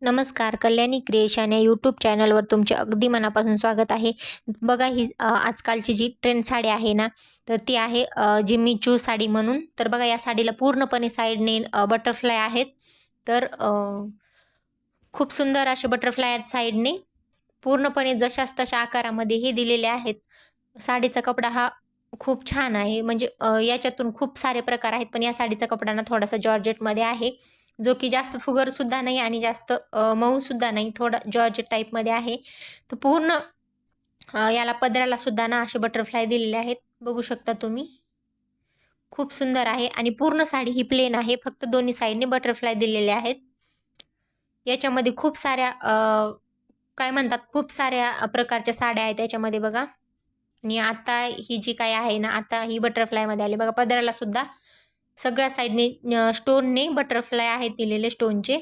नमस्कार, कल्याणी क्रिएशन या यूट्यूब चॅनलवर तुमचे अगदी मनापासून स्वागत आहे. बघा ही आजकालची जी ट्रेंड साडी आहे ना, तर ती आहे जिम्मी चू साडी म्हणून. तर बघा या साडीला पूर्णपणे साईडने बटरफ्लाय आहेत. तर खूप सुंदर असे बटरफ्लाय आहेत साईडने. पूर्णपणे जशास तशा आकारामध्ये हे दिलेले आहेत. साडीचा कपडा हा खूप छान आहे. म्हणजे याच्यातून खूप सारे प्रकार आहेत, पण या साडीचा कपडा ना थोडासा जॉर्जेटमध्ये आहे. जो की जास्त फुगर सुद्धा नाही आणि जास्त मऊ सुद्धा नाही, थोडा जॉर्जेट टाईपमध्ये आहे. तर पूर्ण याला पदराला सुद्धा ना असे बटरफ्लाय दिलेले आहेत. बघू शकता तुम्ही. खूप सुंदर आहे आणि पूर्ण साडी ही प्लेन आहे. फक्त दोन्ही साईडने बटरफ्लाय दिलेले आहेत. याच्यामध्ये खूप साऱ्या काय म्हणतात, खूप साऱ्या प्रकारच्या साड्या आहेत याच्यामध्ये बघा. आणि आता ही जी काय आहे ना, आता ही बटरफ्लायमध्ये आली बघा. पदराला सुद्धा सगळ्या साईडने स्टोनने बटरफ्लाय आहेत दिलेले स्टोनचे.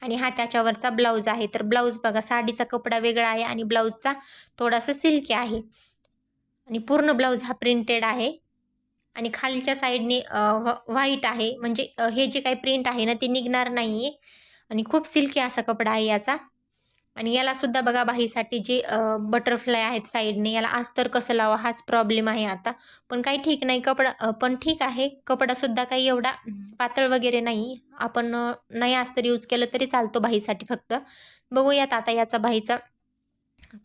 आणि हा त्याच्यावरचा ब्लाऊज आहे. तर ब्लाऊज बघा, साडीचा कपडा वेगळा आहे आणि ब्लाऊजचा थोडासा सिल्की आहे. आणि पूर्ण ब्लाऊज हा प्रिंटेड आहे. आणि खालच्या साईडने व्हाईट आहे. म्हणजे हे जे काही प्रिंट आहे ना, ती निघणार नाहीये. आणि खूप सिल्की असा कपडा आहे याचा. आणि याला सुद्धा बघा, बाहीसाठी जे बटरफ्लाय आहेत साईडने, याला अस्तर कसं लावा हाच प्रॉब्लेम आहे आता. पण काही ठीक नाही, कपडा पण ठीक आहे. कपडा सुद्धा काही एवढा पातळ वगैरे नाही. आपण नाही अस्तर यूज केलं तरी चालतो बाहीसाठी फक्त. बघूयात आता याचा बाहीचा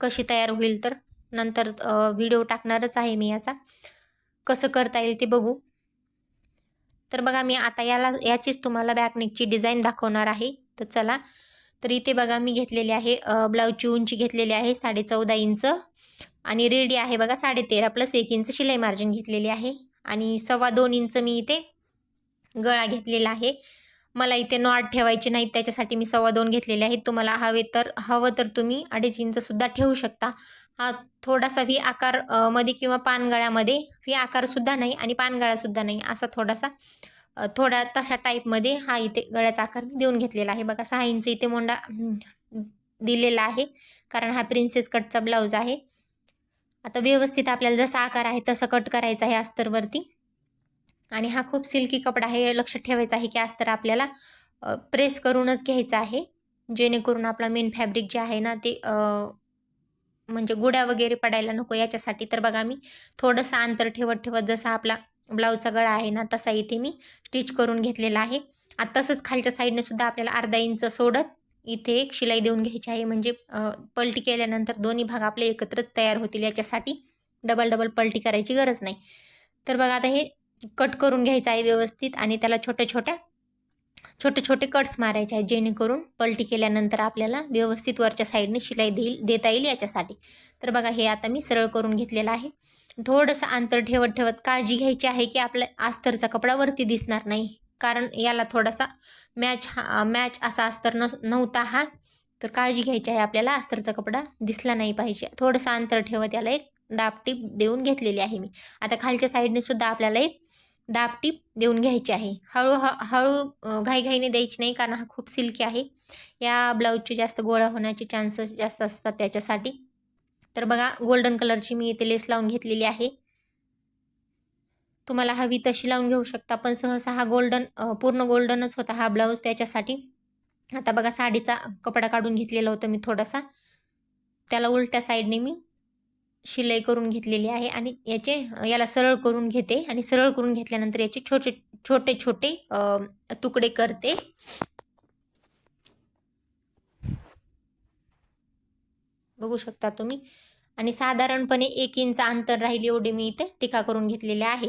कशी तयार होईल. तर नंतर व्हिडिओ टाकणारच आहे मी याचा. कसं करता येईल ते बघू. तर बघा, मी आता याचीच तुम्हाला बॅकनेकची डिझाईन दाखवणार आहे. तर चला. तर इथे बघा, मी घेतलेली आहे ब्लाऊजची उंची घेतलेली आहे 14.5 इंच आणि रेडी आहे बघा 13.5 प्लस 1 इंच शिलाई मार्जिन घेतलेली आहे. आणि 2.25 इंच मी इथे गळा घेतलेला आहे. मला इथे नॉट ठेवायचे नाहीत, त्याच्यासाठी मी 2.25 घेतलेले आहेत. तुम्हाला हवं तर तुम्ही 2.5 इंच सुद्धा ठेवू शकता. हा थोडासा व्ही आकार मध्ये किंवा पानगळ्यामध्ये, व्ही आकार सुद्धा नाही आणि पानगळा सुद्धा नाही, असा थोडासा थोडा तशा टाईपमध्ये हा इथे गळ्याचा आकार देऊन घेतलेला आहे बघा. 6 इंच इथे मोंडा दिलेला आहे, कारण हा प्रिन्सेस कटचा ब्लाऊज आहे. आता व्यवस्थित आपल्याला जसा आकार आहे तसं कट करायचा आहे अस्तरवरती. आणि हा खूप सिल्की कपडा आहे. हे लक्षात ठेवायचं आहे की अस्तर आपल्याला प्रेस करूनच घ्यायचं आहे, जेणेकरून आपला मेन फॅब्रिक जे आहे ना ते म्हणजे गुड्या वगैरे पडायला नको याच्यासाठी. तर बघा, मी थोडंसं अंतर ठेवत ठेवत जसा आपला ब्लाऊजचा गळा आहे ना तसा इथे मी स्टिच करून घेतलेला आहे. आता तसंच खालच्या साईडने सुद्धा आपल्याला अर्धा इंच सोडत इथे एक शिलाई देऊन घ्यायची आहे. म्हणजे पलटी केल्यानंतर दोन्ही भाग आपले एकत्रच तयार होतील. याच्यासाठी डबल डबल पलटी करायची गरज नाही. तर बघा, आता हे कट करून घ्यायचं आहे व्यवस्थित आणि त्याला छोटे छोटे कट्स मारायचे आहेत, जेणेकरून पलटी केल्यानंतर आपल्याला व्यवस्थित वरच्या साईडने शिलाई देता येईल याच्यासाठी. तर बघा, हे आता मी सरळ करून घेतलेलं आहे. थोडंसं अंतर ठेवत ठेवत काळजी घ्यायची आहे की आपल्या अस्तरचा कपडा वरती दिसणार नाही, कारण याला थोडासा मॅच असा अस्तर नव्हता हा. तर काळजी घ्यायची आहे आपल्याला, अस्तरचा कपडा दिसला नाही पाहिजे. थोडंसं अंतर ठेवत याला एक दाबटीप देऊन घेतलेली आहे मी. आता खालच्या साईडने सुद्धा आपल्याला एक दाबटीप देऊन घ्यायची आहे. हळू घाईघाईने द्यायची नाही, कारण हा खूप सिल्की आहे. या ब्लाऊजचे जास्त गोळा होण्याचे चान्सेस जास्त असतात त्याच्यासाठी. तर बघा, गोल्डन कलरची मी इथे लेस लावून घेतलेली आहे. तुम्हाला हवी तशी लावून घेऊ शकता, पण सहसा हा पूर्ण गोल्डनच होता हा ब्लाऊज, त्याच्यासाठी. आता बघा, साडीचा कपडा काढून घेतलेला होता मी थोडासा. त्याला उलट्या साईडने मी शिलाई करून घेतलेली आहे आणि याला सरळ करून घेते आणि सरळ करून घेतल्यानंतर याचे छोटे छोटे तुकडे करते. बघू शकता तुम्ही. आणि साधारणपणे 1 इंच अंतर राहील एवढे मी इथे टिका करून घेतलेले आहे.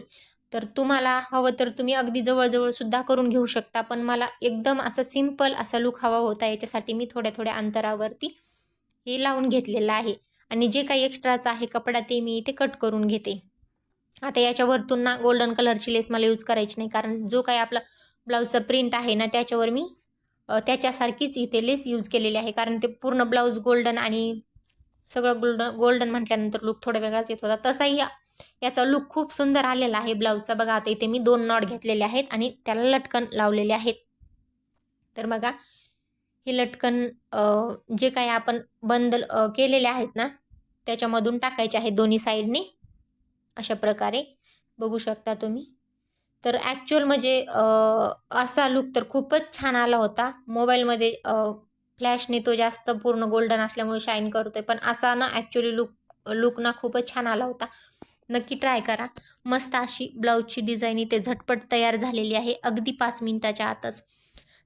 तर तुम्हाला हवं तर तुम्ही अगदी जवळ सुद्धा करून घेऊ शकता, पण मला एकदम असा सिंपल असा लुक हवा होता, याच्यासाठी मी थोड्या अंतरावरती हे लावून घेतलेलं आहे. आणि जे काही एक्स्ट्राचा आहे कपडा ते मी इथे कट करून घेते. आता याच्यावरतून ना गोल्डन कलरची लेस मला यूज करायची नाही, कारण जो काही आपला ब्लाऊजचा प्रिंट आहे ना त्याच्यावर मी त्याच्यासारखीच इथे लेस यूज केलेली आहे. कारण ते पूर्ण ब्लाऊज गोल्डन आणि सगळं गोल्डन म्हटल्यानंतर लुक थोडा वेगळाच येत होता. तसाही याचा लुक खूप सुंदर आलेला आहे ब्लाऊजचा. बघा, आता इथे मी 2 नॉट घेतलेले आहेत आणि त्याला लटकन लावलेले आहेत. तर बघा, हे लटकन जे काही आपण बंडल केलेले आहेत ना त्याच्यामधून टाकायचे आहेत दोन्ही साईडने, अशा प्रकारे. बघू शकता तुम्ही. तर ॲक्च्युअल म्हणजे असा लूक तर खूपच छान आला होता. मोबाईलमध्ये फ्लॅशने तो जास्त पूर्ण गोल्डन असल्यामुळे शाईन करतोय, पण असा ना ॲक्च्युअली लूक ना खूपच छान आला होता. नक्की ट्राय करा. मस्त अशी ब्लाऊजची डिझाईन इथे झटपट तयार झालेली आहे, अगदी 5 मिनिटाच्या आतच.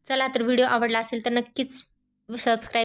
चला तर व्हिडिओ आवडला असेल तर नक्कीच सबस्क्राईब